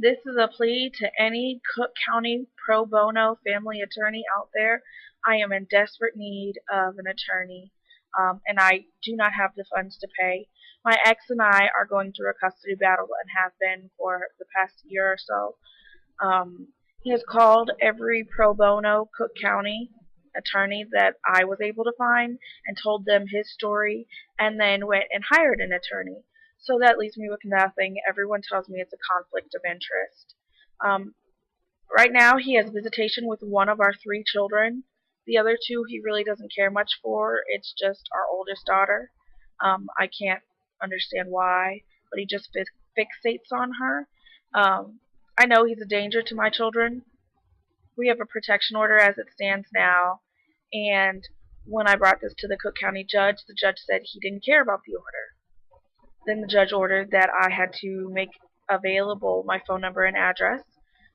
This is a plea to any Cook County pro bono family attorney out there. I am in desperate need of an attorney, and I do not have the funds to pay. My ex and I are going through a custody battle and have been for the past year or so. He has called every pro bono Cook County attorney that I was able to find and told them his story, and then went and hired an attorney. So that leaves me with nothing. Everyone tells me it's a conflict of interest. Um, right now, he has visitation with one of our three children. The other two he really doesn't care much for. It's just our oldest daughter. I can't understand why, but he just fixates on her. Um, I know he's a danger to my children. We have a protection order as it stands now, and when I brought this to the Cook County judge, the judge said he didn't care about the order. Then the judge ordered that I had to make available my phone number and address.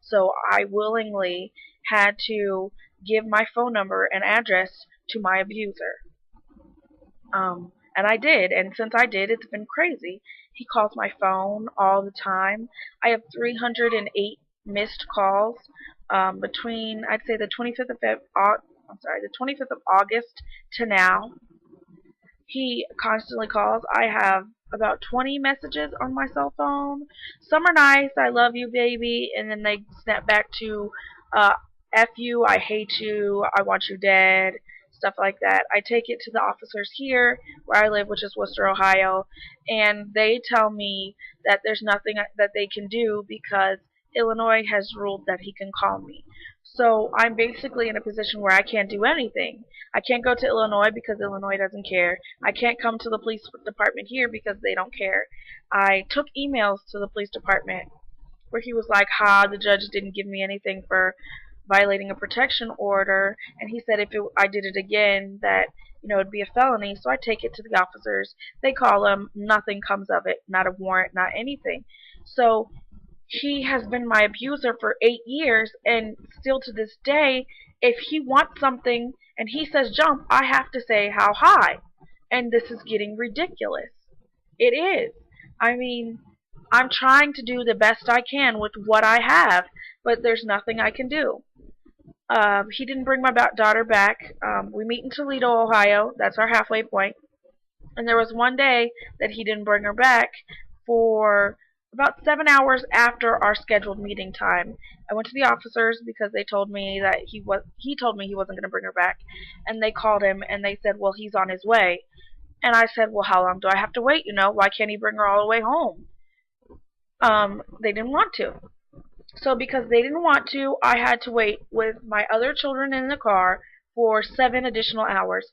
So I willingly had to give my phone number and address to my abuser. And I did, and since I did, it's been crazy. He calls my phone all the time. I have 308 missed calls between, I'd say, the 25th of the 25th of August to now. He constantly calls. I have about 20 messages on my cell phone. Some are nice, I love you, baby, and then they snap back to, F you, I hate you, I want you dead, stuff like that. I take it to the officers here where I live, which is Worcester, Ohio, and they tell me that there's nothing that they can do because Illinois has ruled that he can call me. So I'm basically in a position where I can't do anything. I can't go to Illinois because Illinois doesn't care. I can't come to the police department here because they don't care. I took emails to the police department where he was like, the judge didn't give me anything for violating a protection order, and he said I did it again that it'd be a felony. So I take it to the officers. They call him. Nothing comes of it. Not a warrant. Not anything. So he has been my abuser for 8 years, and still to this day, if he wants something and he says jump, I have to say how high. And this is getting ridiculous. It is. I mean, I'm trying to do the best I can with what I have, but there's nothing I can do. He didn't bring my daughter back. We meet in Toledo, Ohio. That's our halfway point. And there was one day that he didn't bring her back for about 7 hours after our scheduled meeting time. I went to the officers because they told me that he told me he wasn't going to bring her back, and they called him and they said, well, he's on his way. And I said, well, how long do I have to wait? Why can't he bring her all the way home? They didn't want to. So because they didn't want to, I had to wait with my other children in the car for 7 additional hours.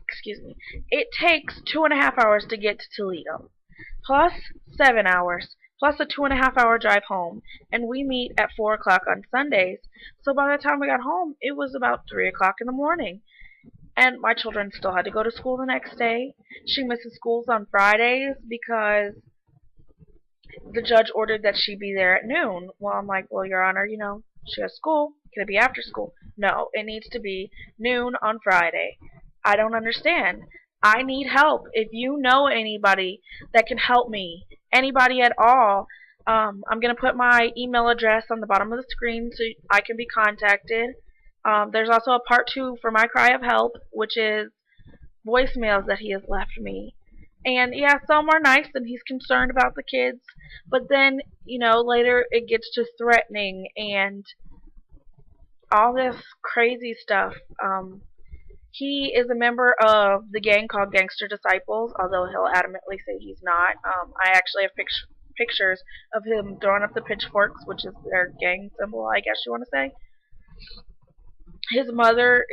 Excuse me. It takes 2.5 hours to get to Toledo, plus 7 hours, plus a 2.5 hour drive home, and we meet at 4 o'clock on Sundays. So by the time we got home, it was about 3 o'clock in the morning. And my children still had to go to school the next day. She misses schools on Fridays because the judge ordered that she be there at noon. Well, I'm like, well, Your Honor, she has school. Can it be after school? No, it needs to be noon on Friday. I don't understand. I need help. If you know anybody that can help me, anybody at all, I'm going to put my email address on the bottom of the screen so I can be contacted. There's also a part 2 for my cry of help, which is voicemails that he has left me. And yeah, some are nice and he's concerned about the kids, but then, later it gets to threatening and all this crazy stuff. He is a member of the gang called Gangster Disciples, although he'll adamantly say he's not. I actually have pictures of him throwing up the pitchforks, which is their gang symbol, I guess you want to say. His mother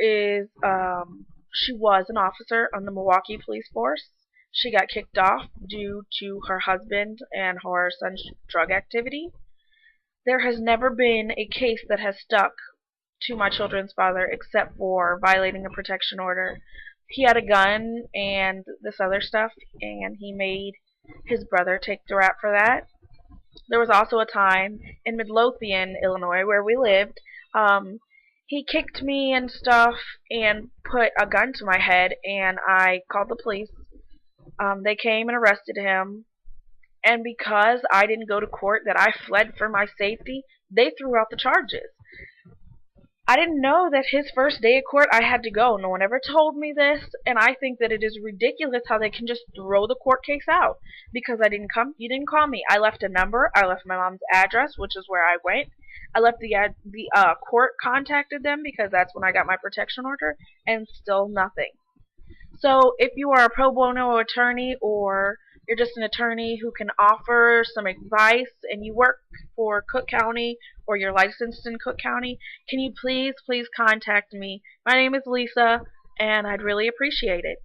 she was an officer on the Milwaukee police force. She got kicked off due to her husband and her son's drug activity. There has never been a case that has stuck to my children's father except for violating a protection order. He had a gun and this other stuff, and he made his brother take the rap for that. There was also a time in Midlothian, Illinois, where we lived. He kicked me and stuff and put a gun to my head, and I called the police. They came and arrested him. And because I didn't go to court, that I fled for my safety, they threw out the charges. I didn't know that his first day of court I had to go. No one ever told me this, and I think that it is ridiculous how they can just throw the court case out because I didn't come. You didn't call me. I left a number. I left my mom's address, which is where I went. I left the court contacted them because that's when I got my protection order, and still nothing. So if you are a pro bono attorney, or you're just an attorney who can offer some advice and you work for Cook County or you're licensed in Cook County, can you please contact me? My name is Lisa and I'd really appreciate it.